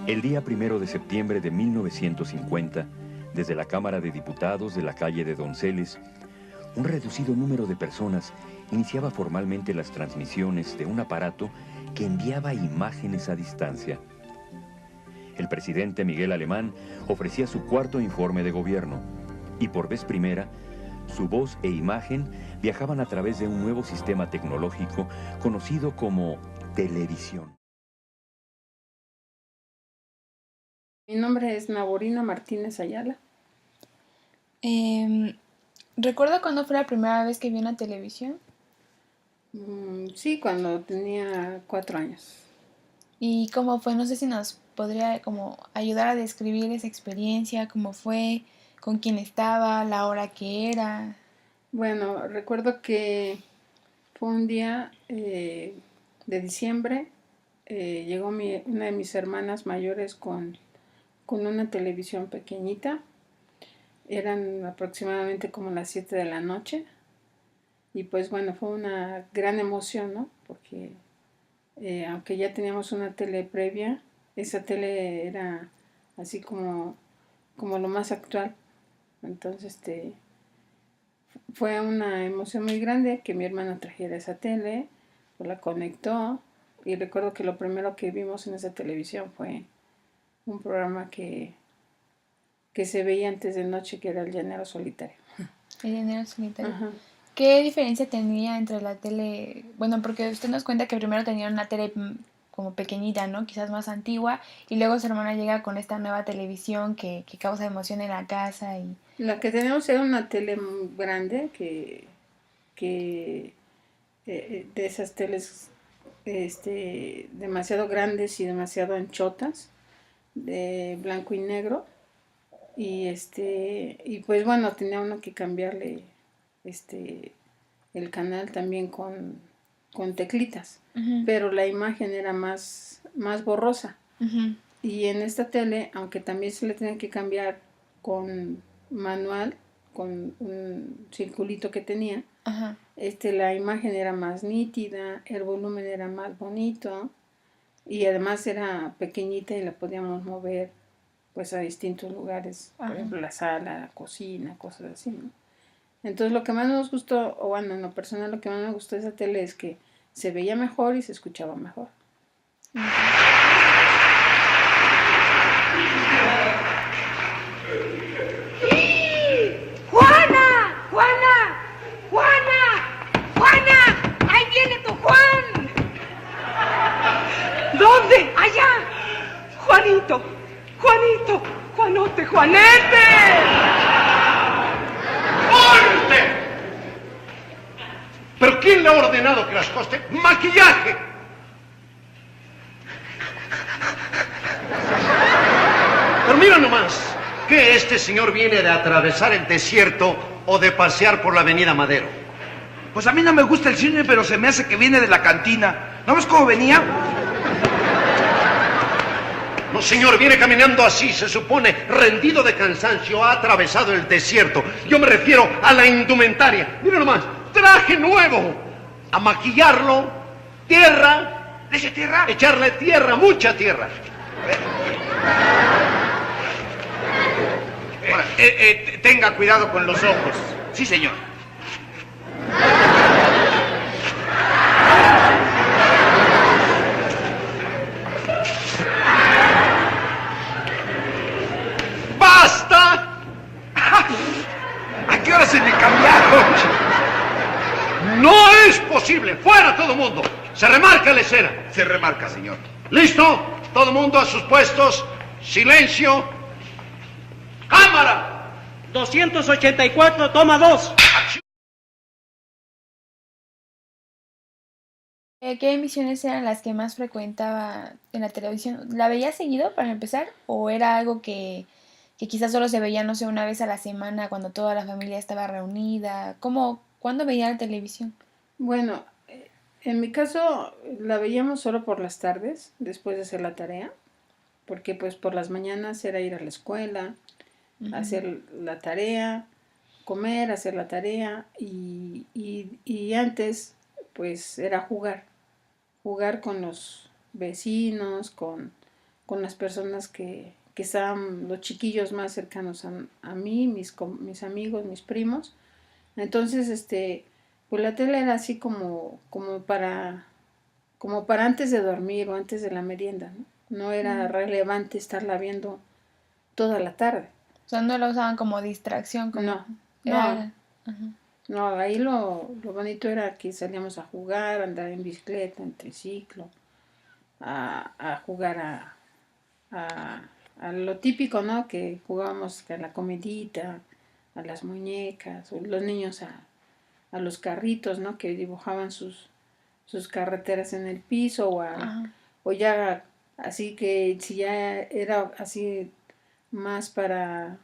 El día 1 de septiembre de 1950, desde la Cámara de Diputados de la calle de Donceles, un reducido número de personas iniciaba formalmente las transmisiones de un aparato que enviaba imágenes a distancia. El presidente Miguel Alemán ofrecía su cuarto informe de gobierno y por vez primera, su voz e imagen viajaban a través de un nuevo sistema tecnológico conocido como televisión. Mi nombre es Naborina Martínez Ayala. ¿Recuerda cuándo fue la primera vez que vio una televisión? Sí, cuando tenía 4 años. ¿Y cómo fue? No sé si nos podría como ayudar a describir esa experiencia, cómo fue, con quién estaba, la hora que era. Bueno, recuerdo que fue un día de diciembre. Llegó una de mis hermanas mayores con una televisión pequeñita. Eran aproximadamente como las 7 de la noche. Y pues bueno, fue una gran emoción, ¿no? Porque aunque ya teníamos una tele previa, esa tele era así como lo más actual. Entonces fue una emoción muy grande que mi hermana trajera esa tele, pues la conectó y recuerdo que lo primero que vimos en esa televisión fue un programa que se veía antes de noche, que era El Llanero Solitario. El dinero solitario. Ajá. ¿Qué diferencia tenía entre la tele? Bueno, porque usted nos cuenta que primero tenía una tele como pequeñita, ¿no? Quizás más antigua, y luego su hermana llega con esta nueva televisión que causa emoción en la casa y... La que teníamos era una tele muy grande que de esas teles demasiado grandes y demasiado anchotas, de blanco y negro. Y pues bueno, tenía uno que cambiarle el canal también con teclitas, pero la imagen era más borrosa. Y en esta tele, aunque también se le tenía que cambiar con manual, con un circulito que tenía, la imagen era más nítida, el volumen era más bonito y además era pequeñita y la podíamos mover pues a distintos lugares, por ejemplo la sala, la cocina, cosas así, ¿no? Entonces lo que más nos gustó, o bueno, en lo personal lo que más me gustó de esa tele es que se veía mejor y se escuchaba mejor. ¡Juana! ¡Juana! ¡Juana! ¡Juana! ¡Ahí viene tu Juan! ¿Dónde? ¡Allá! ¡Juanito! ¡Juanito! ¡Juanote! ¡Juanete! ¡Corte! ¿Pero quién le ha ordenado que las coste? ¡Maquillaje! Pero mira nomás, que este señor viene de atravesar el desierto o de pasear por la avenida Madero. Pues a mí no me gusta el cine, pero se me hace que viene de la cantina. ¿No ves cómo venía? No, señor, viene caminando así, se supone, rendido de cansancio, ha atravesado el desierto. Yo me refiero a la indumentaria. Mira nomás, traje nuevo. A maquillarlo, tierra. ¿De esa tierra? Echarle tierra, mucha tierra. Tenga cuidado con los ojos. Sí, señor. ¡Basta! ¿A qué hora se me cambiaron? ¡No es posible! ¡Fuera todo mundo! Se remarca la escena. Se remarca, señor. ¿Listo? Todo mundo a sus puestos. Silencio. ¡Cámara! 284, toma 2. ¿Qué emisiones eran las que más frecuentaba en la televisión? ¿La veía seguido para empezar? ¿O era algo que quizás solo se veía, no sé, una vez a la semana cuando toda la familia estaba reunida? ¿Cuándo veía la televisión? Bueno, en mi caso la veíamos solo por las tardes, después de hacer la tarea, porque pues por las mañanas era ir a la escuela, hacer la tarea, comer, hacer la tarea y antes pues era jugar con los vecinos, con con las personas que estaban los chiquillos más cercanos a mí, mis amigos, mis primos. Entonces, pues la tele era así como para antes de dormir o antes de la merienda, ¿no? No era relevante estarla viendo toda la tarde. O sea, no la usaban como distracción, como... No, Era... no, ahí lo bonito era que salíamos a jugar, a andar en bicicleta, en triciclo, a jugar a lo típico, ¿no? Que jugábamos a la comidita, a las muñecas, o los niños a los carritos, ¿no? Que dibujaban sus carreteras en el piso, o ya así que si ya era así más para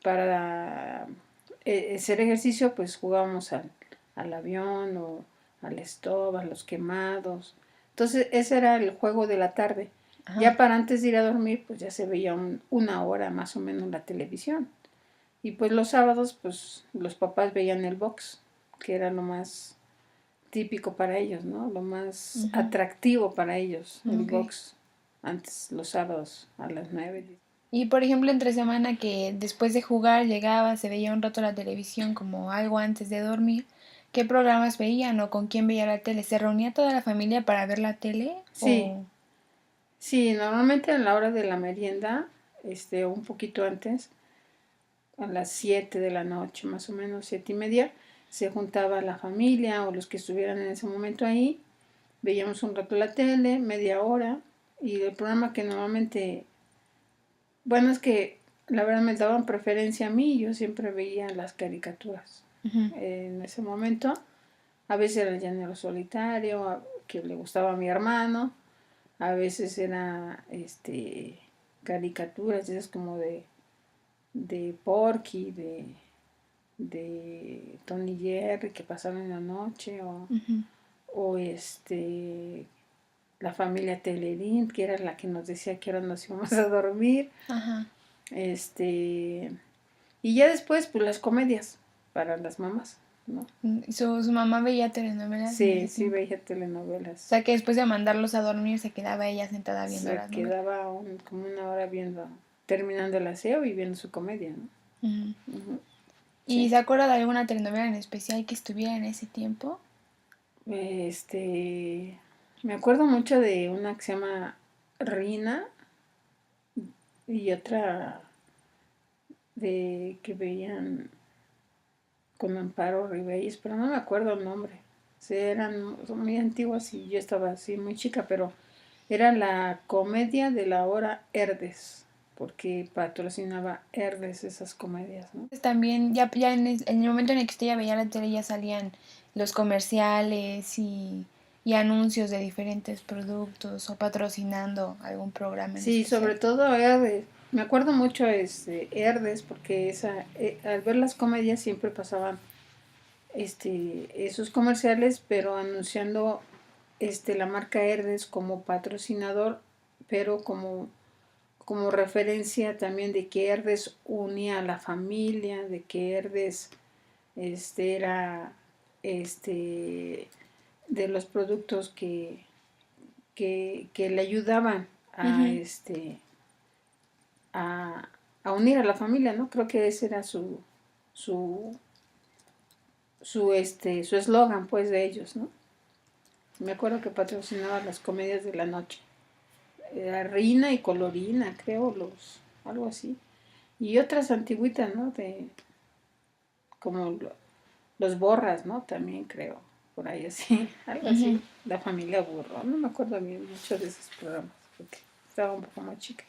hacer ejercicio, pues jugábamos al avión o al stop, a los quemados. Entonces ese era el juego de la tarde. Ajá. Ya para antes de ir a dormir, pues ya se veía una hora más o menos la televisión. Y pues los sábados, pues los papás veían el box, que era lo más típico para ellos, ¿no? Lo más atractivo para ellos, el box, antes los sábados a las 9. Y por ejemplo, entre semana que después de jugar llegaba, se veía un rato la televisión como algo antes de dormir, ¿qué programas veían o con quién veía la tele? ¿Se reunía toda la familia para ver la tele? Sí, sí, normalmente a la hora de la merienda, un poquito antes, a las 7 de la noche, más o menos 7:30, se juntaba la familia o los que estuvieran en ese momento ahí, veíamos un rato la tele, media hora, y el programa que normalmente, bueno, es que la verdad me daban preferencia a mí, yo siempre veía las caricaturas. En ese momento, a veces era el Llanero Solitario, que le gustaba a mi hermano, a veces era caricaturas, esas como de Porky, de Tony Jerry que pasaban en la noche, o la familia Telerín, que era la que nos decía que ahora nos íbamos a dormir. Ajá. Y ya después, pues las comedias para las mamás, ¿no? ¿Su mamá veía telenovelas? Sí, veía telenovelas. O sea, que después de mandarlos a dormir se quedaba ella sentada viendo las novelas. Se quedaba como una hora viendo, terminando el aseo y viendo su comedia, ¿no? ¿Y se acuerda de alguna telenovela en especial que estuviera en ese tiempo? Me acuerdo mucho de una que se llama Rina y otra de que veían con Amparo Ribelles, pero no me acuerdo el nombre. Son muy antiguas y yo estaba así muy chica, pero era la comedia de la hora Herdes, porque patrocinaba Herdes esas comedias, ¿no? También ya en el momento en el que usted ya veía la tele ya salían los comerciales y anuncios de diferentes productos o patrocinando algún programa. Sí, sobre todo Herdes. Me acuerdo mucho Herdes porque al ver las comedias siempre pasaban esos comerciales, pero anunciando la marca Herdes como patrocinador, pero como referencia también de que Herdes unía a la familia, de que Herdes era de los productos que le ayudaban a unir a la familia, ¿no? Creo que ese era su eslogan, pues, de ellos, ¿no? Me acuerdo que patrocinaba las comedias de la noche. Era Rina y Colorina, creo, algo así. Y otras antiguitas, ¿no? Como los Borras, ¿no? También creo, por ahí así, algo así. La familia Burro, no me acuerdo bien mucho de esos programas, porque estaba un poco más chica.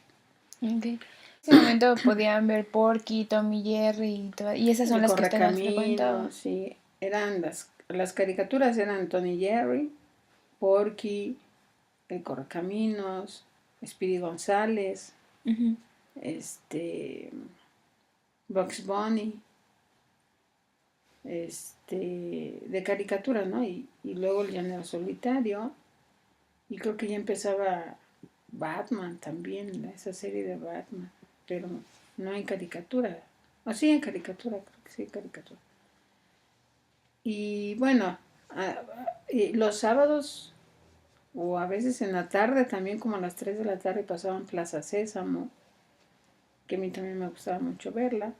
Okay. En ese momento podían ver Porky, Tommy Jerry y esas son las que usted más frecuentaba. Sí, eran las caricaturas eran Tony Jerry, Porky, El Correcaminos, Speedy González, Bugs Bunny, de caricaturas, ¿no? Y luego El Llanero Solitario, y creo que ya empezaba Batman también, esa serie de Batman, pero no en caricatura. O sí en caricatura, creo que sí en caricatura. Y bueno, los sábados O a veces en la tarde también, como a las 3 de la tarde, pasaban Plaza Sésamo, que a mí también me gustaba mucho verla.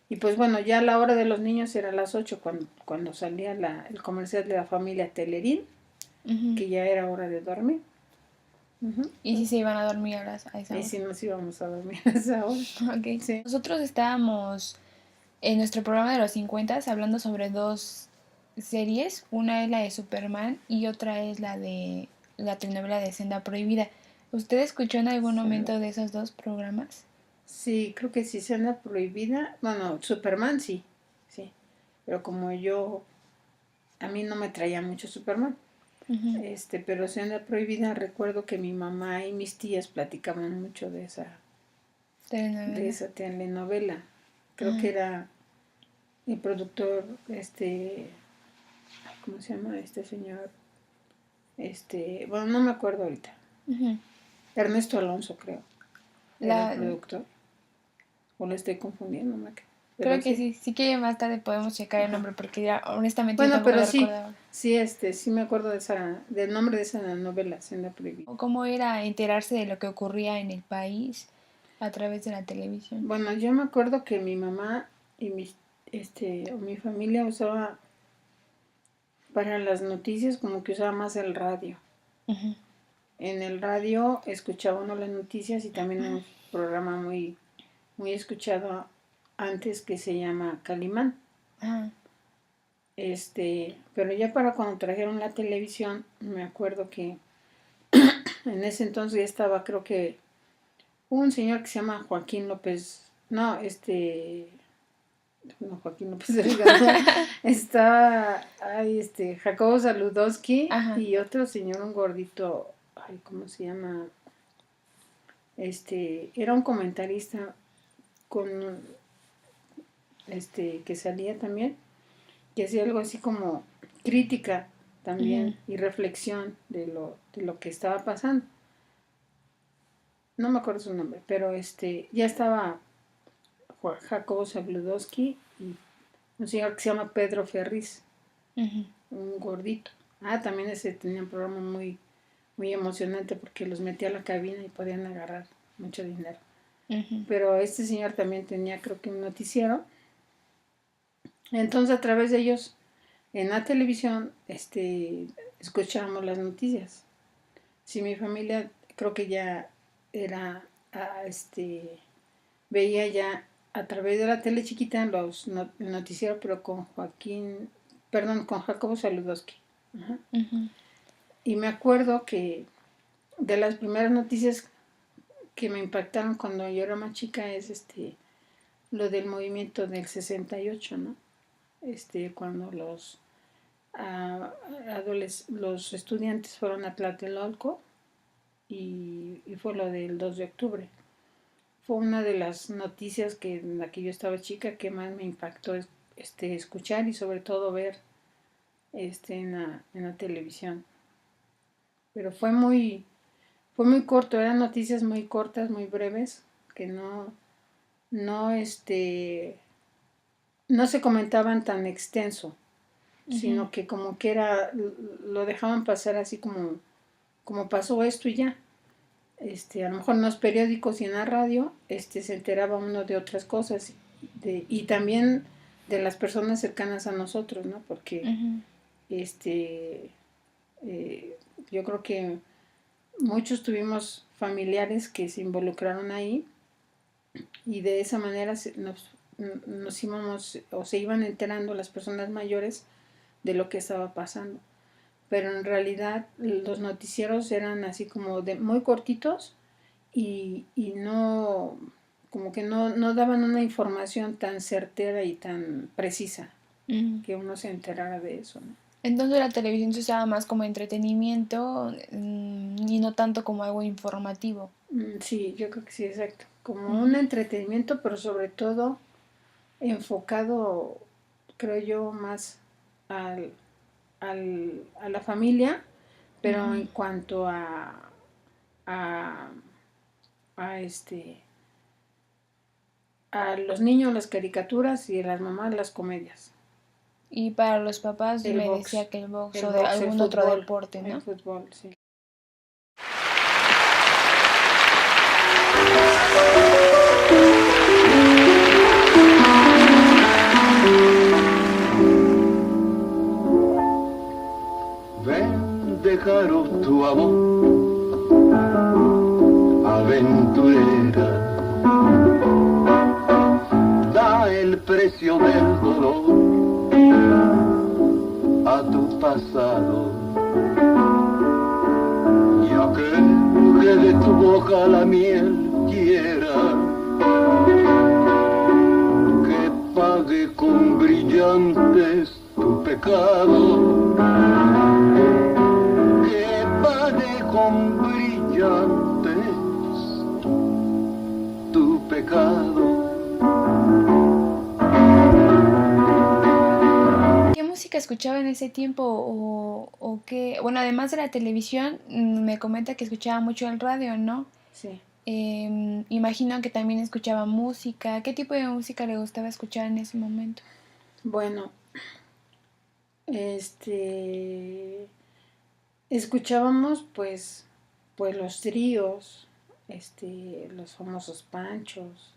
Y pues bueno, ya la hora de los niños era a las 8 cuando salía el comercial de la familia Telerín, que ya era hora de dormir. ¿Y si se iban a dormir a esa Ahí hora? sí nos íbamos a dormir a esa hora. Ok. Sí. Nosotros estábamos en nuestro programa de los 50 hablando sobre dos series. Una es la de Superman y otra es la de la telenovela de Senda Prohibida. ¿Usted escuchó en algún momento de esos dos programas? Sí, creo que sí, Senda Prohibida. Bueno, Superman sí, sí. Pero como a mí no me traía mucho Superman. Pero Senda Prohibida, recuerdo que mi mamá y mis tías platicaban mucho de esa telenovela. Creo que era el productor, ¿cómo se llama este señor? Bueno, no me acuerdo ahorita. Ernesto Alonso, creo. Era el productor. O lo estoy confundiendo, Creo que sí que más tarde podemos checar el nombre porque ya honestamente yo bueno, tampoco pero lo sí, recordaba. sí me acuerdo del nombre de esa novela, Senda Prohibida. O cómo era enterarse de lo que ocurría en el país a través de la televisión. Bueno, yo me acuerdo que mi mamá y mi familia usaba para las noticias como que usaba más el radio. En el radio escuchaba uno las noticias y también un programa muy, muy escuchado antes que se llama Calimán. Pero ya para cuando trajeron la televisión, me acuerdo que en ese entonces ya estaba, creo que un señor que se llama Joaquín López, Joaquín López Delgado, estaba Jacobo Saludowski y otro señor, un gordito, ¿cómo se llama? Era un comentarista que salía también, que hacía algo así como crítica también y reflexión de lo que estaba pasando. No me acuerdo su nombre, pero ya estaba Jacobo Zabludowski y un señor que se llama Pedro Ferriz, un gordito. También ese tenía un programa muy, muy emocionante porque los metía a la cabina y podían agarrar mucho dinero. Pero este señor también tenía, creo que un noticiero. Entonces a través de ellos en la televisión escuchábamos las noticias. Si mi familia creo que ya era veía ya a través de la tele chiquita el noticiero, pero con Jacobo Saludowski. Y me acuerdo que de las primeras noticias que me impactaron cuando yo era más chica es lo del movimiento del 68, ¿no? Cuando los estudiantes fueron a Tlatelolco y fue lo del 2 de octubre. Fue una de las noticias en la que yo estaba chica que más me impactó escuchar y sobre todo ver en la televisión. Pero fue muy corto, eran noticias muy cortas, muy breves, que no se comentaban tan extenso, sino que como que lo dejaban pasar así como pasó esto y ya. A lo mejor en los periódicos y en la radio se enteraba uno de otras cosas y también de las personas cercanas a nosotros, ¿no? Porque yo creo que muchos tuvimos familiares que se involucraron ahí y de esa manera nos íbamos o se iban enterando las personas mayores de lo que estaba pasando. Pero en realidad los noticieros eran así como muy cortitos y no, como que no daban una información tan certera y tan precisa que uno se enterara de eso, ¿no? Entonces la televisión se usaba más como entretenimiento y no tanto como algo informativo. Sí, yo creo que sí, exacto. Como un entretenimiento, pero sobre todo enfocado, creo yo, más a la familia, pero en cuanto a los niños las caricaturas y a las mamás las comedias. Y para los papás El me box. decía que el box El o de box, el algún otro fútbol, deporte, ¿no? El fútbol, sí. Ven, dejaros tu amor, aventurera, da el precio del dolor a tu pasado, y aquel que de tu boca la miel quiera, que pague con brillantes tu pecado, que pague con brillantes tu pecado. ¿Qué música escuchaba en ese tiempo o qué? Bueno, además de la televisión, me comenta que escuchaba mucho el radio, ¿no? Sí. Imagino que también escuchaba música. ¿Qué tipo de música le gustaba escuchar en ese momento? Bueno, escuchábamos pues los tríos, los famosos Panchos,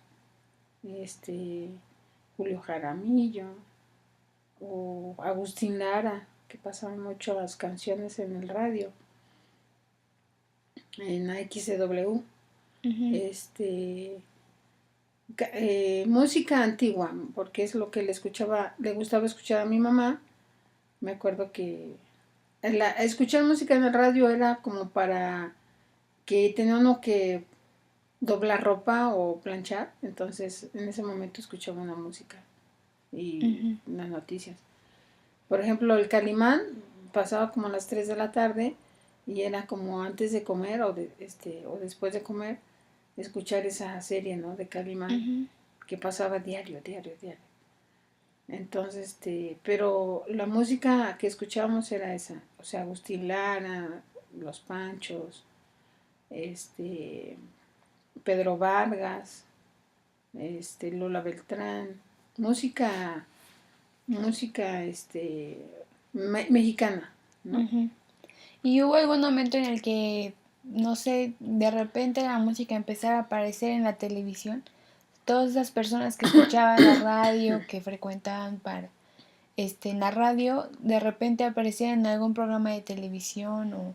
Julio Jaramillo o Agustín Lara, que pasaban mucho las canciones en el radio, en XCW. Música antigua, porque es lo que le gustaba escuchar a mi mamá. Me acuerdo que escuchar música en el radio era como para que tenía uno que doblar ropa o planchar, entonces en ese momento escuchaba una música y las noticias. Por ejemplo, el Calimán pasaba como a las 3 de la tarde y era como antes de comer o después de comer, escuchar esa serie, ¿no? De Calimán, que pasaba diario. Entonces, pero la música que escuchábamos era esa, o sea, Agustín Lara, Los Panchos, Pedro Vargas, Lola Beltrán, música, mexicana, ¿no? ¿Y hubo algún momento en el que, no sé, de repente la música empezara a aparecer en la televisión? Todas esas personas que escuchaban la radio, que frecuentaban en la radio, de repente aparecían en algún programa de televisión o...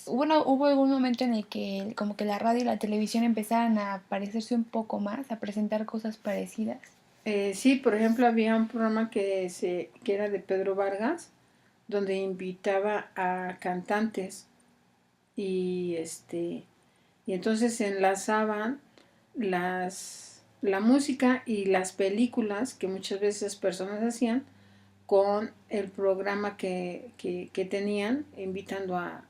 Bueno, hubo algún momento en el que como que la radio y la televisión empezaran a parecerse un poco más, a presentar cosas parecidas. Sí, por ejemplo, había un programa que era de Pedro Vargas, donde invitaba a cantantes y entonces se enlazaban la música y las películas que muchas veces esas personas hacían con el programa que tenían, invitando a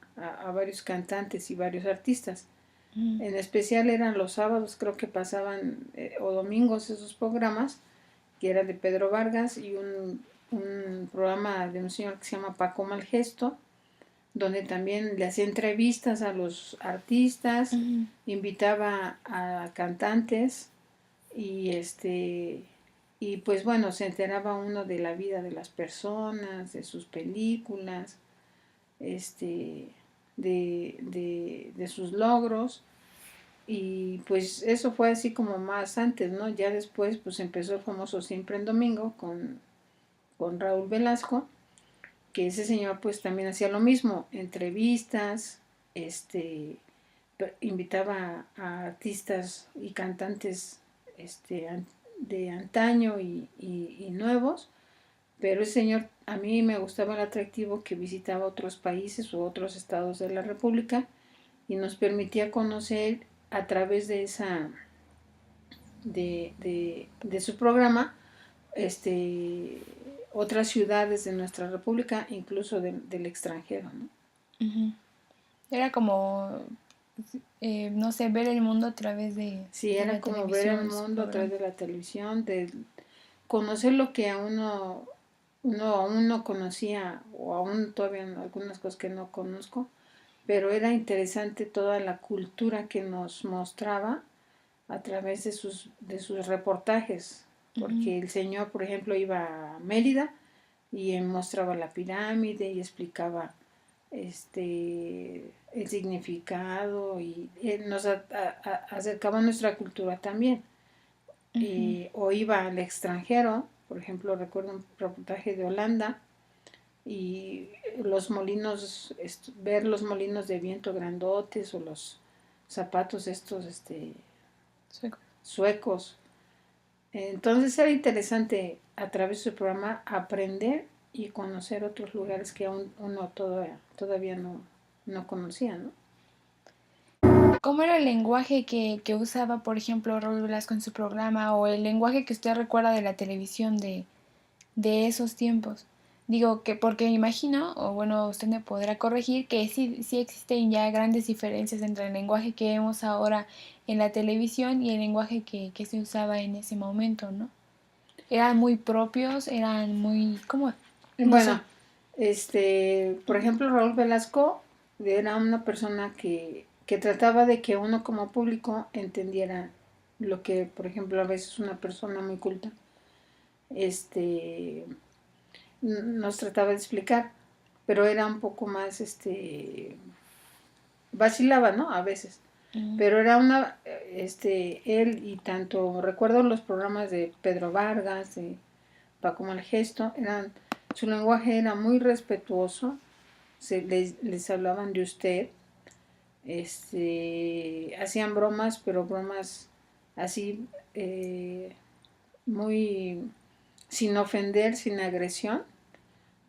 varios cantantes y varios artistas. En especial eran los sábados, creo que pasaban, o domingos, esos programas, que era de Pedro Vargas, y un programa de un señor que se llama Paco Malgesto, donde también le hacía entrevistas a los artistas, invitaba a cantantes, y pues bueno, se enteraba uno de la vida de las personas, de sus películas, de sus logros, y pues eso fue así como más antes, ¿no? Ya después pues empezó el famoso Siempre en Domingo con Raúl Velasco, que ese señor pues también hacía lo mismo, entrevistas, invitaba a artistas y cantantes de antaño y nuevos, pero ese señor, a mí me gustaba el atractivo que visitaba otros países u otros estados de la República y nos permitía conocer a través de de su programa otras ciudades de nuestra república, incluso del extranjero, ¿no? Era como, no sé, ver el mundo a través de Sí, era la como ver el mundo a través de la televisión, de conocer lo que uno aún no conocía, o aún todavía algunas cosas que no conozco, pero era interesante toda la cultura que nos mostraba a través de sus reportajes, porque el señor, por ejemplo, iba a Mérida y mostraba la pirámide y explicaba el significado y nos acercaba a nuestra cultura también. O iba al extranjero, por ejemplo, recuerdo un reportaje de Holanda y los molinos, ver los molinos de viento grandotes o los zapatos estos suecos. Entonces era interesante a través de su programa aprender y conocer otros lugares que aún uno todavía no conocía, ¿no? ¿Cómo era el lenguaje que usaba, por ejemplo, Raúl Velasco en su programa o el lenguaje que usted recuerda de la televisión de esos tiempos? Digo que porque me imagino, o bueno, usted me podrá corregir, que sí existen ya grandes diferencias entre el lenguaje que vemos ahora en la televisión y el lenguaje que se usaba en ese momento, ¿no? Eran muy propios, eran muy... ¿Cómo? No Bueno, sé. por ejemplo, Raúl Velasco era una persona que trataba de que uno como público entendiera lo que, por ejemplo, a veces una persona muy culta, nos trataba de explicar, pero era un poco más, vacilaba, ¿no? A veces. Pero era él y tanto, recuerdo los programas de Pedro Vargas, de Paco Malgesto, su lenguaje era muy respetuoso, les hablaban de usted, hacían bromas, pero bromas así, muy sin ofender, sin agresión,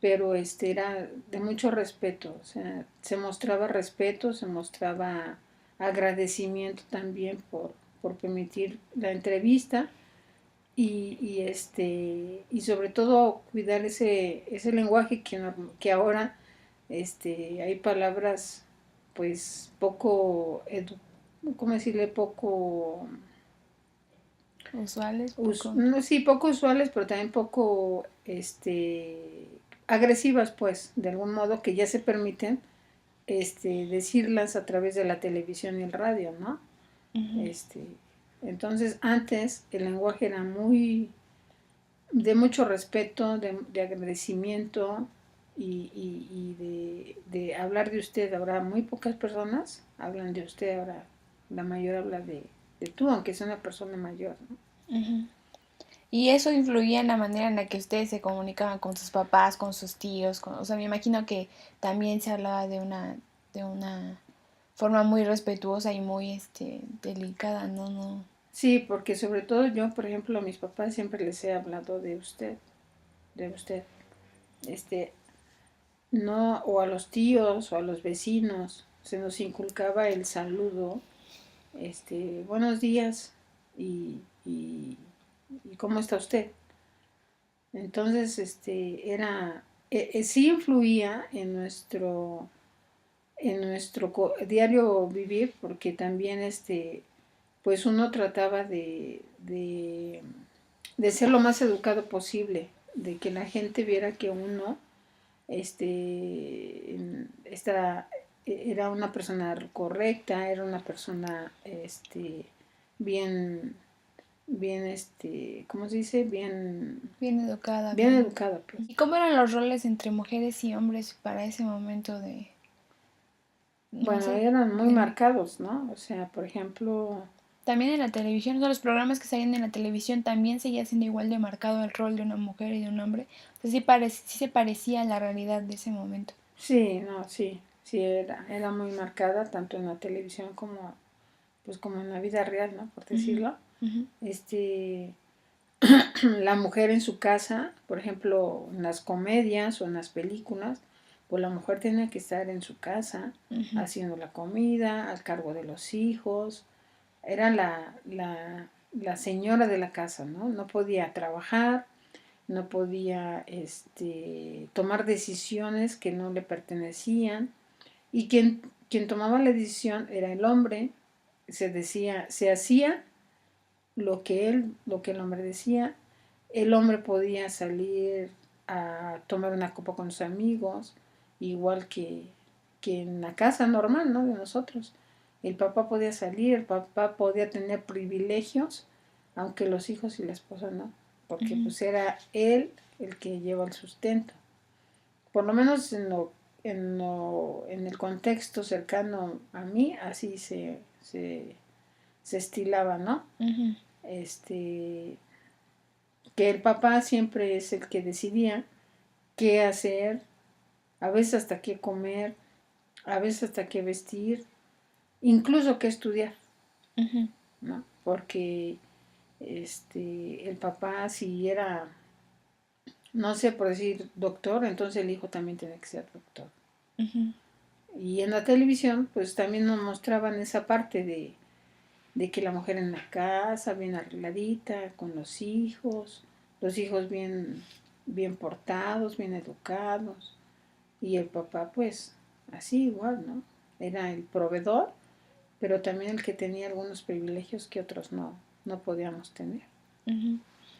pero era de mucho respeto, o sea, se mostraba respeto, se mostraba agradecimiento también por permitir la entrevista y sobre todo cuidar ese lenguaje que ahora hay palabras pues poco ¿cómo decirle? Poco usuales, sí, poco usuales, pero también poco agresivas, pues, de algún modo, que ya se permiten decirlas a través de la televisión y el radio, ¿no? Entonces, antes el lenguaje era muy de mucho respeto, de agradecimiento y de hablar de usted. Ahora muy pocas personas hablan de usted, ahora la mayor habla de tú, aunque sea una persona mayor, ¿no? Y eso influía en la manera en la que ustedes se comunicaban con sus papás, con sus tíos, o sea, me imagino que también se hablaba de una forma muy respetuosa y muy delicada, ¿no? Sí, porque sobre todo yo, por ejemplo, a mis papás siempre les he hablado de usted, no, o a los tíos o a los vecinos, se nos inculcaba el saludo, buenos días y ¿cómo está usted? Entonces, sí influía en nuestro diario vivir, porque también, pues uno trataba de ser lo más educado posible, de que la gente viera que uno, era una persona correcta, era una persona, bien, ¿cómo se dice? Bien educada. Bien educada, pues. ¿Y cómo eran los roles entre mujeres y hombres para ese momento de...? Bueno, eran muy marcados, ¿no? O sea, por ejemplo... También en la televisión, o sea, los programas que salían en la televisión también seguía siendo igual de marcado el rol de una mujer y de un hombre. O sea, sí se parecía a la realidad de ese momento. Sí, no, sí era muy marcada, tanto en la televisión como en la vida real, ¿no? Por decirlo. La mujer en su casa, por ejemplo, en las comedias o en las películas, pues la mujer tenía que estar en su casa, haciendo la comida, al cargo de los hijos, era la señora de la casa, ¿no? No podía trabajar, no podía tomar decisiones que no le pertenecían, y quien tomaba la decisión era el hombre. Se hacía lo que el hombre decía. El hombre podía salir a tomar una copa con sus amigos, igual que en la casa normal, ¿no? De nosotros. El papá podía salir, el papá podía tener privilegios, aunque los hijos y la esposa no, porque pues era él el que lleva el sustento. Por lo menos en el contexto cercano a mí, así se estilaba, ¿no? Ujú. Que el papá siempre es el que decidía qué hacer, a veces hasta qué comer, a veces hasta qué vestir, incluso qué estudiar, Ujú. ¿no? Porque el papá, si era, no sé, por decir doctor, entonces el hijo también tiene que ser doctor. Ujú. Y en la televisión, pues también nos mostraban esa parte de que la mujer en la casa, bien arregladita, con los hijos bien, bien portados, bien educados, y el papá, pues, así igual, ¿no? Era el proveedor, pero también el que tenía algunos privilegios que otros no podíamos tener. Ujú.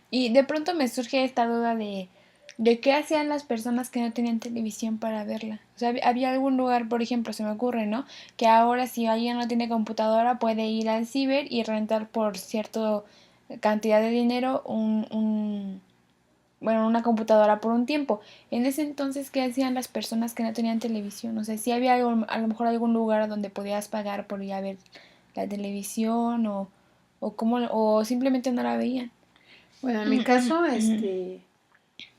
Y de pronto me surge esta duda de qué hacían las personas que no tenían televisión para verla. O sea, había algún lugar, por ejemplo, se me ocurre, ¿no? Que ahora si alguien no tiene computadora puede ir al ciber y rentar por cierta cantidad de dinero bueno, una computadora por un tiempo. En ese entonces, ¿qué hacían las personas que no tenían televisión? O sea, si había a lo mejor algún lugar donde podías pagar por ir a ver la televisión o simplemente no la veían. Bueno, en mi caso,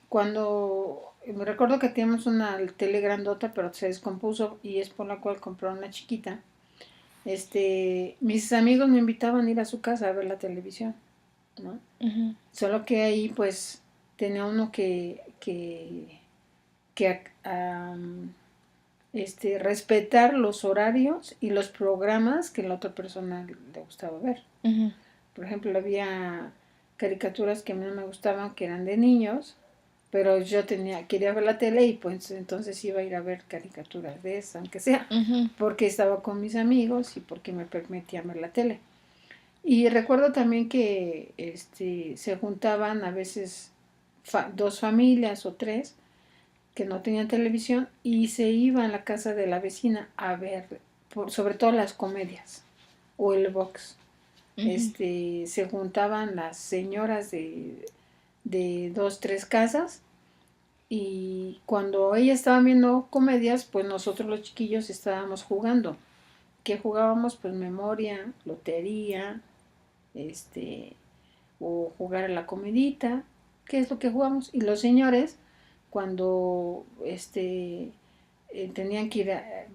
cuando me recuerdo que teníamos una tele grandota, pero se descompuso y es por la cual compraron una chiquita. Mis amigos me invitaban a ir a su casa a ver la televisión, ¿no? Ujú. Solo que ahí, pues, tenía uno que respetar los horarios y los programas que la otra persona le gustaba ver. Ujú. Por ejemplo, había caricaturas que a mí no me gustaban, que eran de niños, pero yo quería ver la tele y pues entonces iba a ir a ver caricaturas de esa, aunque sea, Ujú. porque estaba con mis amigos y porque me permitía ver la tele. Y recuerdo también que se juntaban a veces dos familias o tres que no tenían televisión y se iban a la casa de la vecina a ver, sobre todo las comedias o el box. Ujú. Se juntaban las señoras de dos, tres casas y cuando ellas estaban viendo comedias, pues nosotros los chiquillos estábamos jugando. ¿Qué jugábamos? Pues memoria, lotería, o jugar a la comidita. ¿Qué es lo que jugamos? Y los señores, cuando tenían que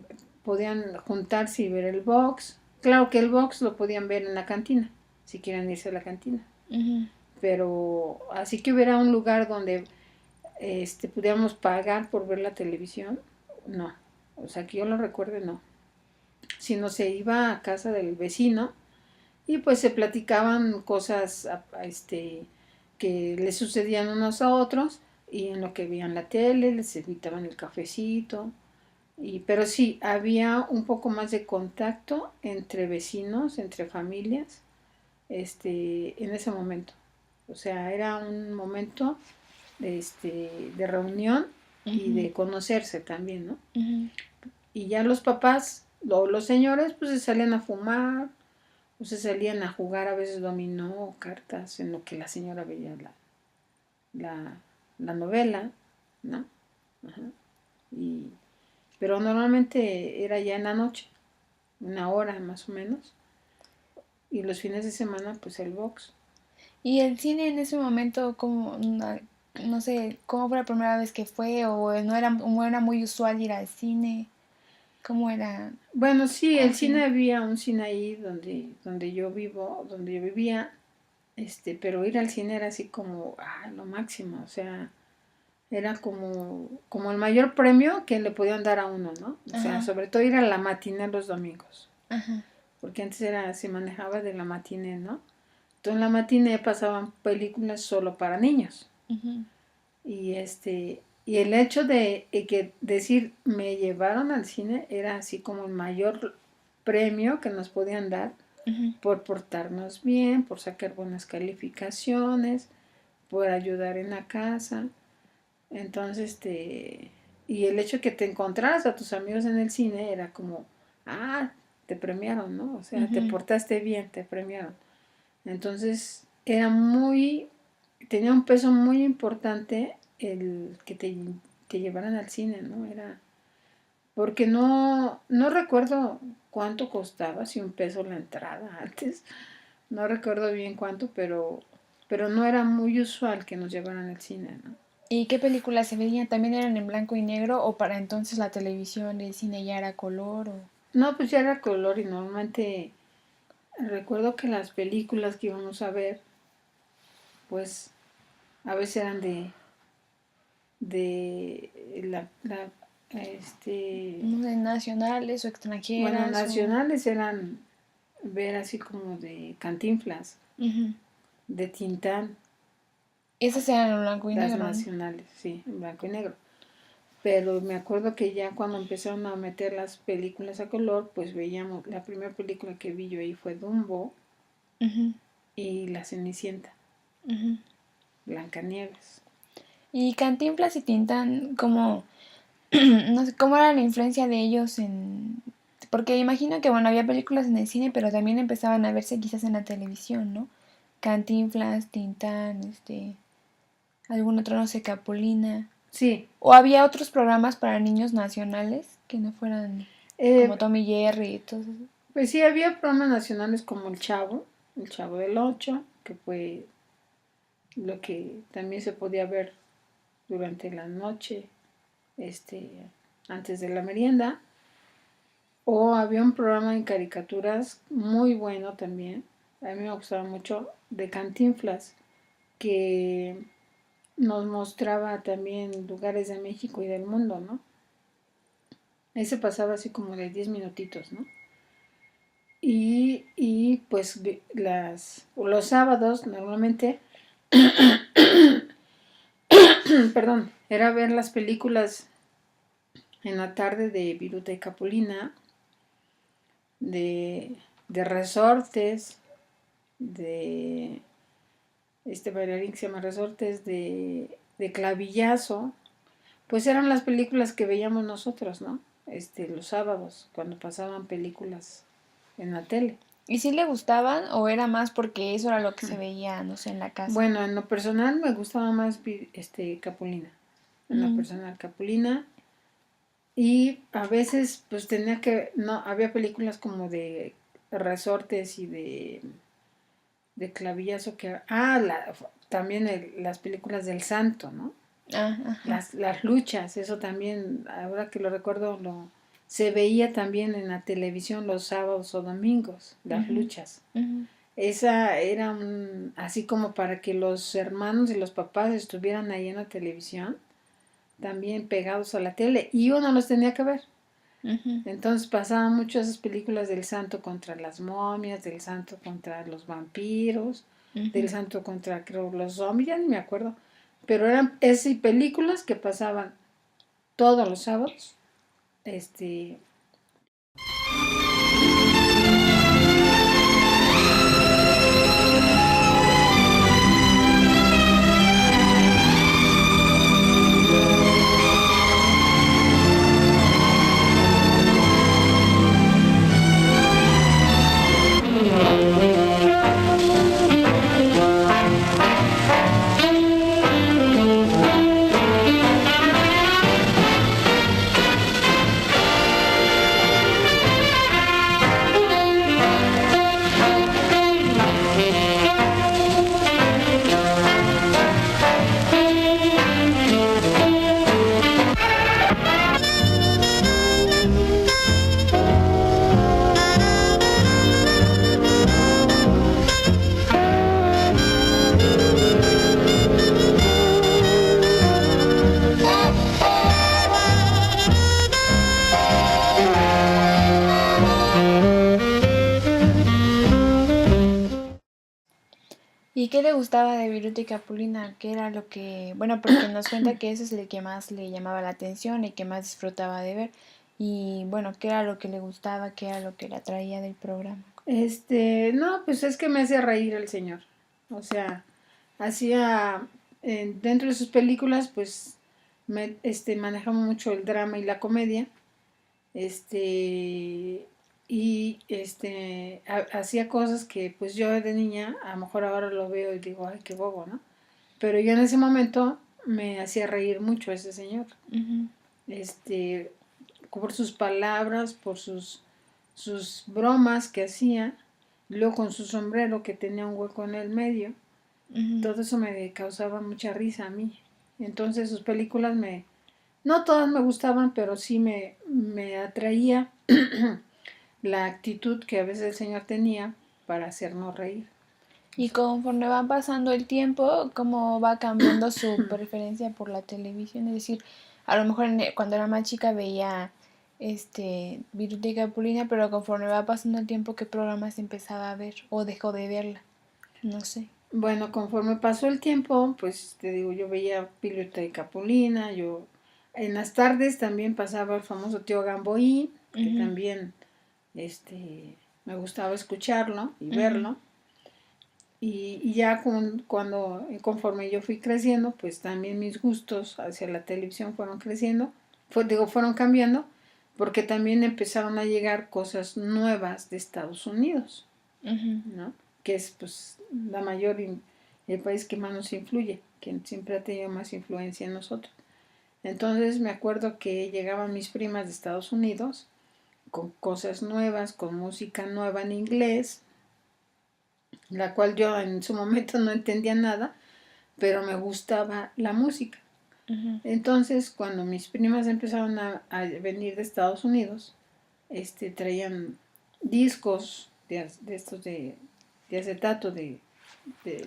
podían juntarse y ver el box. Claro que el box lo podían ver en la cantina, si quieren irse a la cantina. Ujú. Pero así que hubiera un lugar donde pudiéramos pagar por ver la televisión, no. O sea, que yo lo recuerde, no. Sino se iba a casa del vecino y pues se platicaban cosas que le sucedían unos a otros y en lo que veían la tele les invitaban el cafecito. Pero sí, había un poco más de contacto entre vecinos, entre familias, en ese momento. O sea, era un momento de reunión y Ujú. de conocerse también, ¿no? Ujú. Y ya los papás, los señores, pues se salían a fumar, o se salían a jugar a veces dominó o cartas en lo que la señora veía la, la novela, ¿no? Ajá. Pero normalmente era ya en la noche, una hora más o menos, y los fines de semana pues el box. Y el cine en ese momento, como, no sé, ¿cómo fue la primera vez que fue? ¿O no era muy usual ir al cine? ¿Cómo era? Bueno, sí, ¿O el sí? cine había un cine ahí donde yo vivía, pero ir al cine era así como, lo máximo, o sea, era como el mayor premio que le podían dar a uno, ¿no? O sea, Ajá. sobre todo ir a la matiné los domingos, Ajá. porque antes se manejaba de la matiné, ¿no? Entonces en la matiné pasaban películas solo para niños. Ujú. Y el hecho de que decir me llevaron al cine era así como el mayor premio que nos podían dar Ujú. por portarnos bien, por sacar buenas calificaciones, por ayudar en la casa. Entonces, y el hecho de que te encontraras a tus amigos en el cine era como, te premiaron, ¿no? O sea, te Ujú. portaste bien, te premiaron. Entonces, tenía un peso muy importante el que te llevaran al cine, ¿no? Era, porque no recuerdo cuánto costaba, si $1 la entrada antes, no recuerdo bien cuánto, pero no era muy usual que nos llevaran al cine, ¿no? ¿Y qué películas se veían? ¿También eran en blanco y negro o para entonces la televisión, el cine ya era color? O... No, pues ya era color y normalmente recuerdo que las películas que íbamos a ver, pues a veces eran No sé, nacionales o extranjeras. bueno, nacionales eran ver así como de Cantinflas, Ujú. de Tintán, Esas eran en blanco y las negro, ¿no? nacionales, sí, en blanco y negro. Pero me acuerdo que ya cuando empezaron a meter las películas a color, pues veíamos, la primera película que vi yo ahí fue Dumbo Ujú, y La Cenicienta, ujú. Blancanieves. Y Cantinflas y Tintán, ¿cómo, no sé, cómo era la influencia de ellos en... Porque imagino que, bueno, había películas en el cine, pero también empezaban a verse quizás en la televisión, ¿no? Cantinflas, Tintán, algún otro, no sé, Capulina. Sí, ¿O había otros programas para niños nacionales que no fueran como eh, Tommy Jerry y todo eso? pues sí, había programas nacionales como El Chavo del Ocho, que fue lo que también se podía ver durante la noche, antes de la merienda. O había un programa de caricaturas muy bueno también, a mí me gustaba mucho, de Cantinflas, que nos mostraba también lugares de México y del mundo, ¿no? Ese pasaba así como de 10 minutitos, ¿no? Y pues los sábados normalmente, perdón, era ver las películas en la tarde de Viruta y Capulina, de Resortes, de este bailarín que se llama Resortes, de Clavillazo, pues eran las películas que veíamos nosotros, ¿no? Los sábados, cuando pasaban películas en la tele. ¿Y si le gustaban o era más porque eso era lo que se veía, no sé, en la casa? Bueno, en lo personal me gustaba más Capulina. En lo Mm, personal, Capulina. Y a veces, pues no, había películas como de Resortes y de Clavillazo también las películas del Santo, ¿no? ajá. Las luchas, eso también, ahora que lo recuerdo, se veía también en la televisión los sábados o domingos, las Ujú, luchas. ujú. Esa era así como para que los hermanos y los papás estuvieran ahí en la televisión, también pegados a la tele, y uno los tenía que ver. Ujú, Entonces pasaban mucho esas películas del santo contra las momias, del santo contra los vampiros, del ujú. santo contra, creo, los zombies, ya ni me acuerdo. Pero eran esas películas que pasaban todos los sábados. Este, ¿Y qué le gustaba de Viruta y Capulina? ¿Qué era lo que... Bueno, porque nos cuenta que ese es el que más le llamaba la atención y que más disfrutaba de ver. Y bueno, ¿qué era lo que le gustaba? ¿Qué era lo que le atraía del programa? no, pues es que me hacía reír el señor. O sea, hacía, dentro de sus películas, pues, manejaba mucho el drama y la comedia. este hacía cosas que pues yo de niña, a lo mejor ahora lo veo y digo, ay, qué bobo, ¿no? Pero yo en ese momento me hacía reír mucho ese señor. Ujú. Por sus palabras, por sus bromas que hacía, luego con su sombrero que tenía un hueco en el medio, Ujú. todo eso me causaba mucha risa a mí. Entonces sus películas no todas me gustaban, pero sí me atraía la actitud que a veces el señor tenía para hacernos reír. Y conforme va pasando el tiempo, ¿cómo va cambiando su preferencia por la televisión? Es decir, a lo mejor cuando era más chica veía Viruta y Capulina, pero conforme va pasando el tiempo, ¿qué programas empezaba a ver o dejó de verla? No sé. Bueno, conforme pasó el tiempo, pues te digo, yo veía Viruta y Capulina, yo en las tardes también pasaba el famoso tío Gamboí, que Ujú, también me gustaba escucharlo y ujú, verlo. Y ya conforme yo fui creciendo, pues también mis gustos hacia la televisión fueron creciendo, fueron cambiando, porque también empezaron a llegar cosas nuevas de Estados Unidos, ujú, ¿no? Que es pues el país que más nos influye, que siempre ha tenido más influencia en nosotros. Entonces me acuerdo que llegaban mis primas de Estados Unidos con cosas nuevas, con música nueva en inglés, la cual yo en su momento no entendía nada, pero me gustaba la música. ujú, Entonces, cuando mis primas empezaron a venir de Estados Unidos, traían discos de estos de acetato de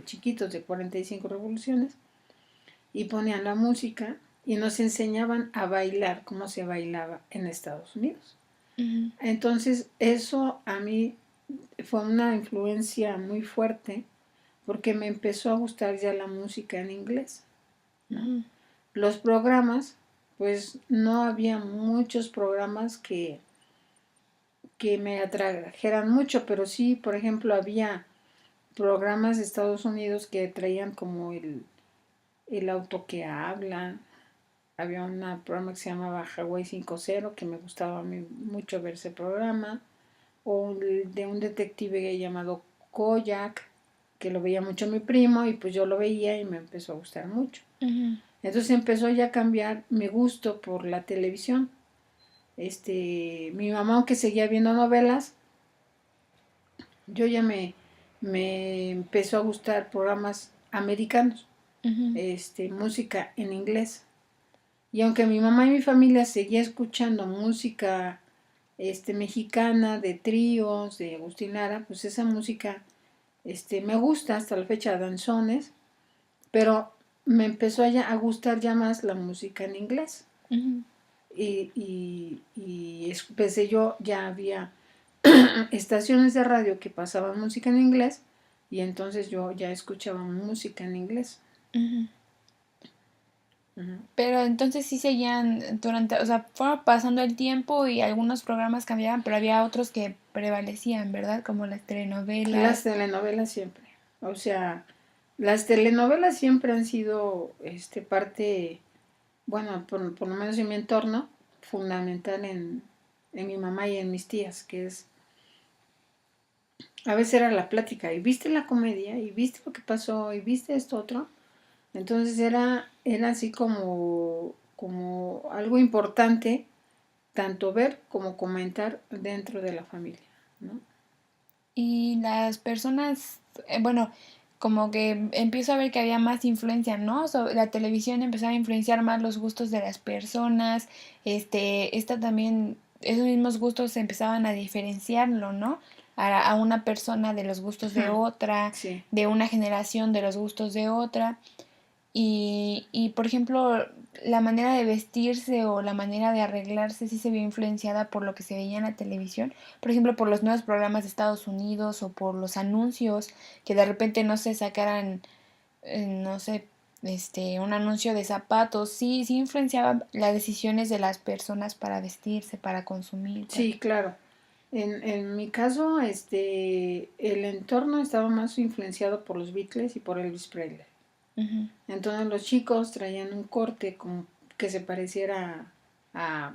chiquitos de 45 revoluciones y ponían la música y nos enseñaban a bailar como se bailaba en Estados Unidos. ujú, Entonces, eso a mí fue una influencia muy fuerte porque me empezó a gustar ya la música en inglés, ¿no? ujú, Los programas, pues no había muchos programas que me atrajeran mucho, pero sí, por ejemplo, había programas de Estados Unidos que traían como el auto que habla. Había un programa que se llamaba Hawaii 5.0 que me gustaba a mí mucho ver ese programa, o de un detective llamado Koyak, que lo veía mucho mi primo y pues yo lo veía y me empezó a gustar mucho. ujú. Entonces empezó ya a cambiar mi gusto por la televisión. Mi mamá, aunque seguía viendo novelas, yo ya me empezó a gustar programas americanos, Ujú, música en inglés. Y aunque mi mamá y mi familia seguía escuchando música mexicana, de tríos, de Agustín Lara, pues esa música me gusta hasta la fecha, danzones, pero me empezó a gustar ya más la música en inglés. ujú. Y empecé yo, ya había estaciones de radio que pasaban música en inglés y entonces yo ya escuchaba música en inglés. Ujú. Ujú. Pero entonces sí seguían durante, o sea, fueron pasando el tiempo y algunos programas cambiaban, pero había otros que prevalecían, ¿verdad? Como las Las telenovelas. telenovelas siempre, o sea, las telenovelas siempre han sido parte, bueno, por lo menos en mi entorno, fundamental en mi mamá y en mis tías, que es, a veces era la plática, y viste la comedia, y viste lo que pasó, y viste esto otro. Entonces era así como algo importante, tanto ver como comentar dentro de la familia, ¿no? Y las personas, bueno, como que empiezo a ver que había más influencia, ¿no? La televisión empezaba a influenciar más los gustos de las personas, esta también, esos mismos gustos se empezaban a diferenciarlo, ¿no? A una persona de los gustos de otra, Sí, de una generación de los gustos de otra. Por ejemplo, la manera de vestirse o la manera de arreglarse sí se vio influenciada por lo que se veía en la televisión. Por ejemplo, por los nuevos programas de Estados Unidos o por los anuncios que de repente no se sacaran, no sé, un anuncio de zapatos. Sí, sí influenciaba las decisiones de las personas para vestirse, para consumir. sí, claro. En mi caso, el entorno estaba más influenciado por los Beatles y por Elvis Presley. Ujú, Entonces los chicos traían un corte como que se pareciera a,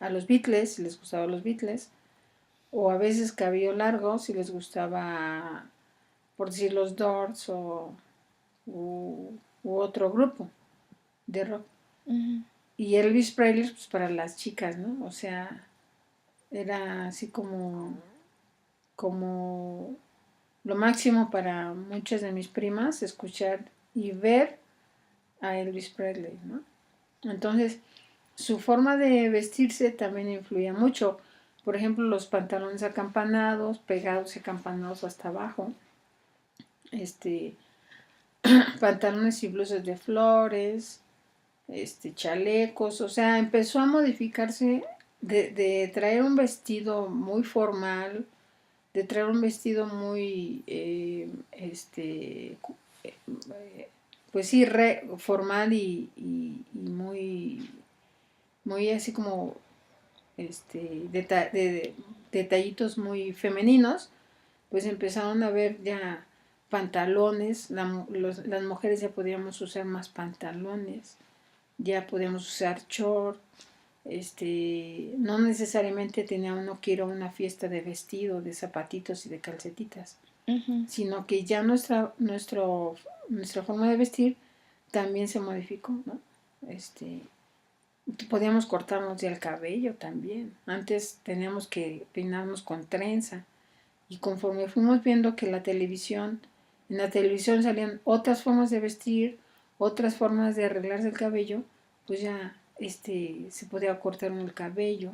a los Beatles, si les gustaba los Beatles, o a veces cabello largo, si les gustaba, por decir, los Doors u otro grupo. de rock. Ujú. Y Elvis Presley, pues para las chicas, ¿no? O sea, era así como lo máximo para muchas de mis primas, escuchar y ver a Elvis Presley, ¿no? Entonces, su forma de vestirse también influía mucho. Por ejemplo, los pantalones acampanados, pegados y acampanados hasta abajo. Pantalones y blusas de flores, chalecos, o sea, empezó a modificarse de traer un vestido muy formal, de traer un vestido muy, pues sí, formal y muy, muy así como, detallitos muy femeninos, pues empezaron a ver ya pantalones, las mujeres ya podíamos usar más pantalones, ya podíamos usar short, no necesariamente tenía uno que ir a una fiesta de vestido, de zapatitos y de calcetitas, Ujú. sino que ya nuestra forma de vestir también se modificó, ¿no? Podíamos cortarnos ya el cabello también. Antes teníamos que peinarnos con trenza. Y conforme fuimos viendo que en la televisión salían otras formas de vestir, otras formas de arreglarse el cabello, pues ya se podía cortar uno el cabello,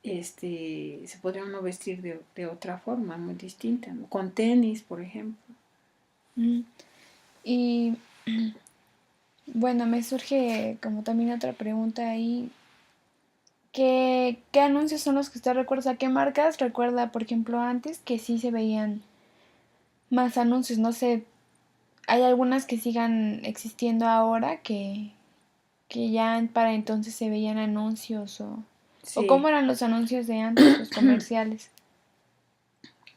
se podría uno vestir de otra forma, muy distinta, ¿no? Con tenis, por ejemplo. Mm. Y bueno, me surge como también otra pregunta ahí. ¿Qué anuncios son los que usted recuerda? ¿A qué marcas recuerda, por ejemplo, antes que sí se veían más anuncios? No sé, ¿hay algunas que sigan existiendo ahora que ya para entonces se veían anuncios o cómo Sí, eran los anuncios de antes, los comerciales?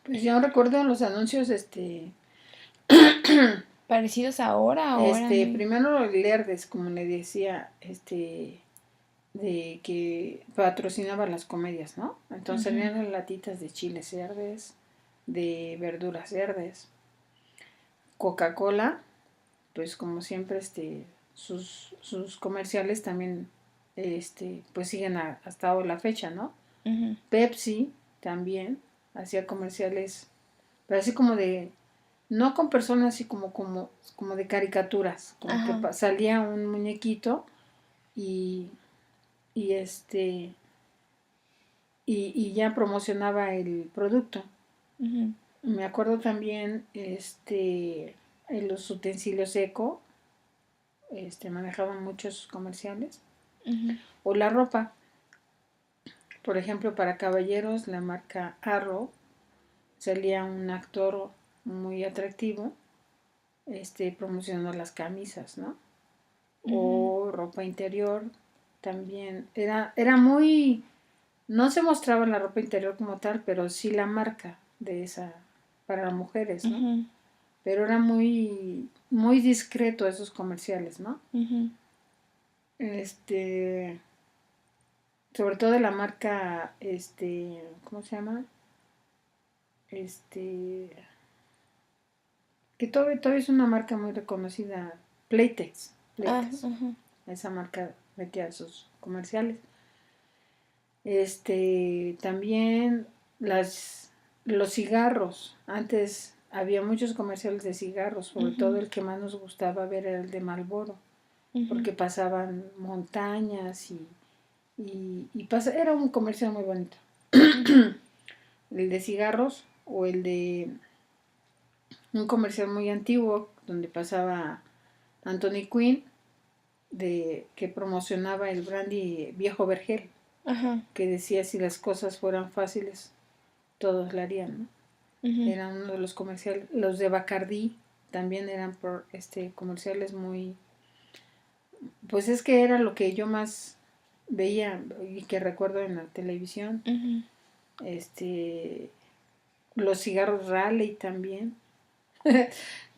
pues yo recuerdo los anuncios, ¿Parecidos ahora o eran muy...? primero los Lerdes, como le decía, de que patrocinaba las comedias, ¿no? Entonces Ujú. salían las latitas de chiles verdes, de verduras verdes. Coca-Cola, pues como siempre, sus comerciales también, pues siguen hasta hoy la fecha, ¿no? Ujú. Pepsi también hacía comerciales, pero así como de, no con personas así como de caricaturas, como que Ajá. salía un muñequito y, y y ya promocionaba el producto. Ujú. Me acuerdo también en los utensilios Eco, manejaban muchos comerciales. Ujú. O la ropa, por ejemplo, para caballeros, la marca Arrow, salía un actor muy atractivo, promocionando las camisas, ¿no? Ujú. O ropa interior, también era muy, no se mostraba la ropa interior como tal, pero sí la marca de esa, para las mujeres, ¿no? Ujú. Pero era muy, muy discreto esos comerciales, ¿no? Ujú. Este, sobre todo de la marca, ¿cómo se llama? Este, que todavía es una marca muy reconocida, Playtex, Ah, Playtex, ajá. esa marca metía sus comerciales. También los cigarros, antes había muchos comerciales de cigarros, sobre todo Ujú. el que más nos gustaba ver era el de Marlboro, Ujú. porque pasaban montañas era un comercial muy bonito. Ujú. El de cigarros o el de un comercial muy antiguo donde pasaba Anthony Quinn que promocionaba el brandy viejo vergel, Ajá. que decía si las cosas fueran fáciles todos la harían, ¿no? Ujú. Era uno de los comerciales. Los de Bacardí también eran comerciales muy, pues es que era lo que yo más veía y que recuerdo en la televisión. Ujú. este los cigarros Raleigh también,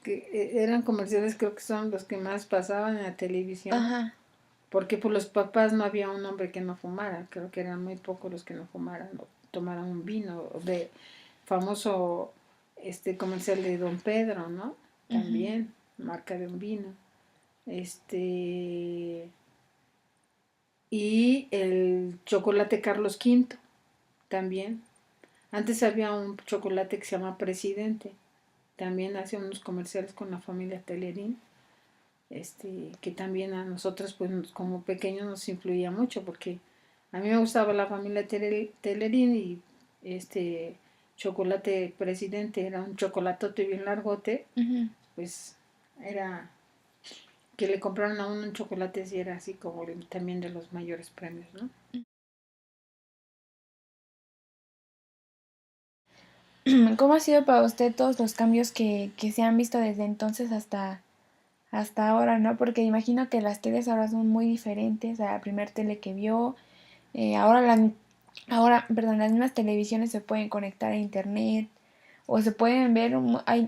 que eran comerciales, creo que son los que más pasaban en la televisión, Ajá. porque por los papás no había un hombre que no fumara, creo que eran muy pocos los que no fumaran o tomaran un vino, de famoso comercial de Don Pedro, ¿no? Ujú. También, marca de un vino. y el chocolate Carlos V también. Antes había un chocolate que se llama Presidente, también hacía unos comerciales con la familia Telerín, que también a nosotros pues como pequeños nos influía mucho, porque a mí me gustaba la familia Telerín, y chocolate Presidente era un chocolatote bien largote. Ujú. Pues era que le compraron a uno un chocolate, y era así como también de los mayores premios, ¿no? ¿Cómo ha sido para usted todos los cambios que se han visto desde entonces hasta ahora, ¿no? Porque imagino que las teles ahora son muy diferentes a la primer tele que vio. Ahora, las mismas televisiones se pueden conectar a internet o se pueden ver,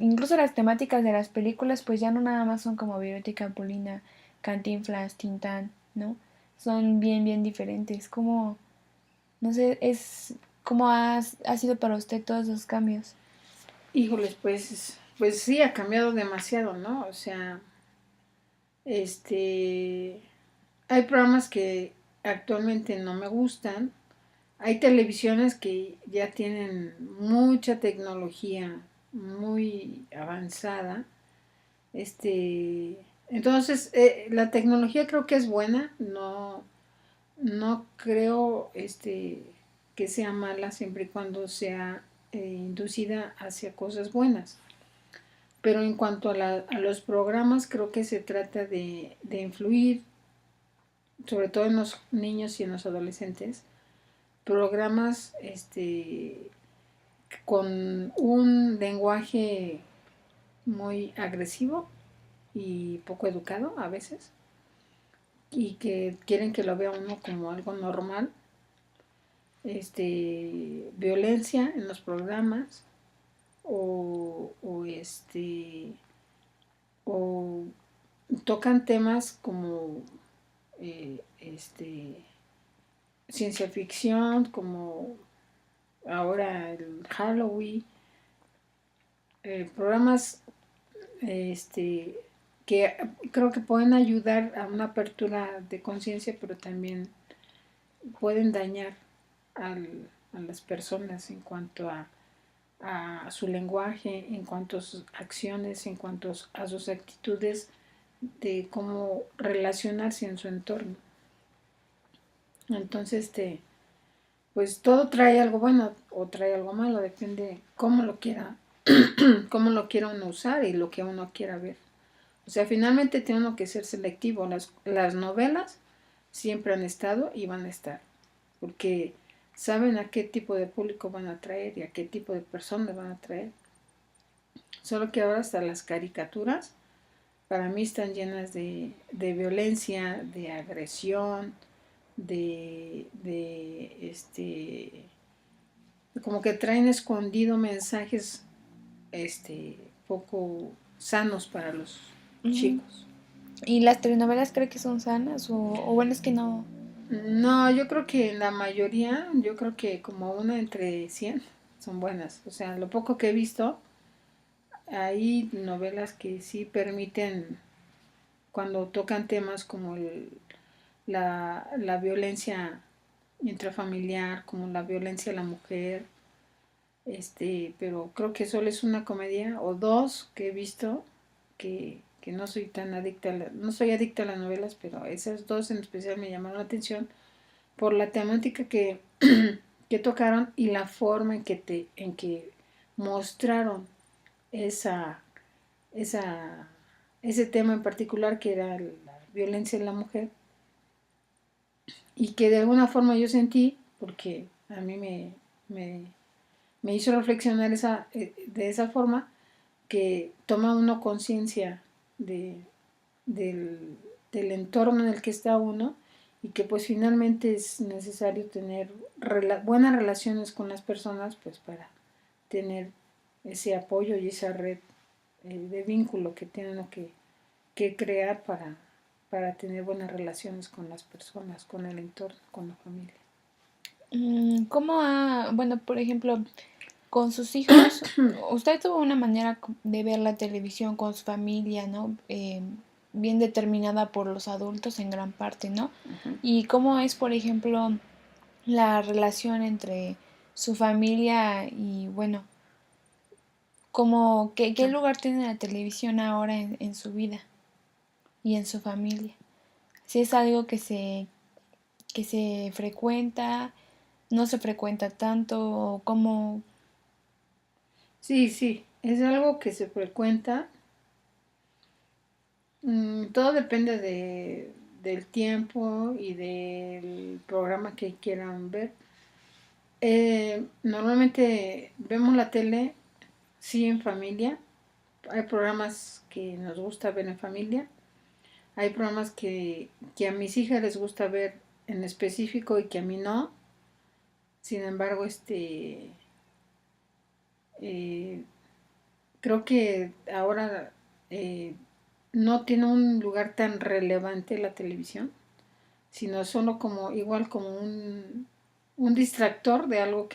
incluso las temáticas de las películas, pues ya no nada más son como Biblioteca Polina, Cantinflas, Tintán, ¿no? Son bien, bien diferentes. ¿Cómo, no sé, cómo ha sido para usted todos esos cambios? Híjoles, pues sí, ha cambiado demasiado, ¿no? O sea, hay programas que actualmente no me gustan. Hay televisiones que ya tienen mucha tecnología muy avanzada. Entonces, la tecnología creo que es buena, no creo que sea mala siempre y cuando sea inducida hacia cosas buenas. Pero en cuanto a los programas, creo que se trata de influir, sobre todo en los niños y en los adolescentes, programas con un lenguaje muy agresivo y poco educado a veces, y que quieren que lo vea uno como algo normal, violencia en los programas, o tocan temas como ciencia ficción, como ahora el Halloween, programas que creo que pueden ayudar a una apertura de conciencia, pero también pueden dañar a las personas en cuanto a su lenguaje, en cuanto a sus acciones, en cuanto a sus actitudes, de cómo relacionarse en su entorno. Entonces, pues todo trae algo bueno o trae algo malo, depende cómo lo quiera, cómo lo quiera uno usar y lo que uno quiera ver. O sea, finalmente tiene uno que ser selectivo. Las novelas siempre han estado y van a estar, porque saben a qué tipo de público van a atraer y a qué tipo de personas van a atraer. Solo que ahora hasta las caricaturas para mí están llenas de violencia, de agresión, como que traen escondido mensajes poco sanos para los Ujú. chicos. ¿Y las telenovelas cree que son sanas o bueno, es que no? No, yo creo que la mayoría, yo creo que como una entre 100 son buenas. O sea, lo poco que he visto, hay novelas que sí permiten, cuando tocan temas como la violencia intrafamiliar, como la violencia a la mujer, pero creo que solo es una comedia o dos que he visto, que no soy tan adicta no soy adicta a las novelas, pero esas dos en especial me llamaron la atención por la temática que tocaron y la forma en que mostraron esa, esa, ese tema en particular, que era la violencia en la mujer, y que de alguna forma yo sentí, porque a mí me hizo reflexionar de esa forma, que toma uno conciencia del, del entorno en el que está uno, y que pues finalmente es necesario tener buenas relaciones con las personas, pues para tener ese apoyo y esa red de vínculo que tiene uno que crear para tener buenas relaciones con las personas, con el entorno, con la familia. Bueno, por ejemplo, con sus hijos, usted tuvo una manera de ver la televisión con su familia, ¿no? bien determinada por los adultos en gran parte, ¿no? Ujú. Y cómo es, por ejemplo, la relación entre su familia y, bueno, como, ¿qué lugar tiene la televisión ahora en su vida y en su familia? Si es algo que se frecuenta, no se frecuenta tanto, o cómo... Sí, sí, es algo que se frecuenta. Todo depende del tiempo y del programa que quieran ver. Normalmente vemos la tele, sí, en familia. Hay programas que nos gusta ver en familia. Hay programas que a mis hijas les gusta ver en específico y que a mí no. Sin embargo, eh, creo que ahora no tiene un lugar tan relevante la televisión, sino solo como, igual como un distractor de algo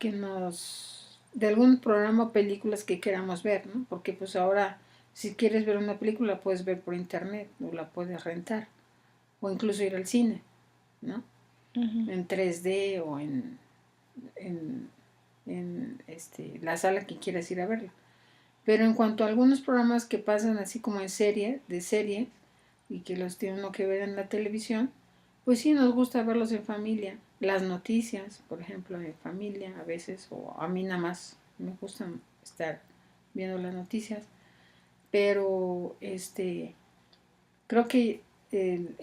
de algún programa o películas que queramos ver, ¿no? Porque pues ahora, si quieres ver una película, la puedes ver por internet, o la puedes rentar, o incluso ir al cine, ¿no? Ujú. En 3D o en la sala que quieras ir a verla. Pero en cuanto a algunos programas que pasan así como de serie, y que los tiene uno que ver en la televisión, pues sí nos gusta verlos en familia. Las noticias, por ejemplo, en familia a veces, o a mí nada más me gusta estar viendo las noticias, pero creo que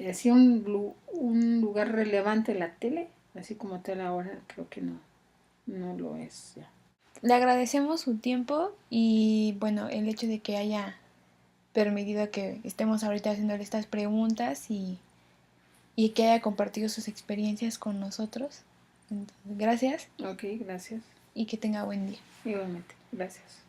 así un lugar relevante la tele, así como tal ahora, creo que no lo es ya. Le agradecemos su tiempo y, bueno, el hecho de que haya permitido que estemos ahorita haciéndole estas preguntas y que haya compartido sus experiencias con nosotros. Entonces, gracias Ok, gracias. y que tenga buen día. Igualmente, gracias.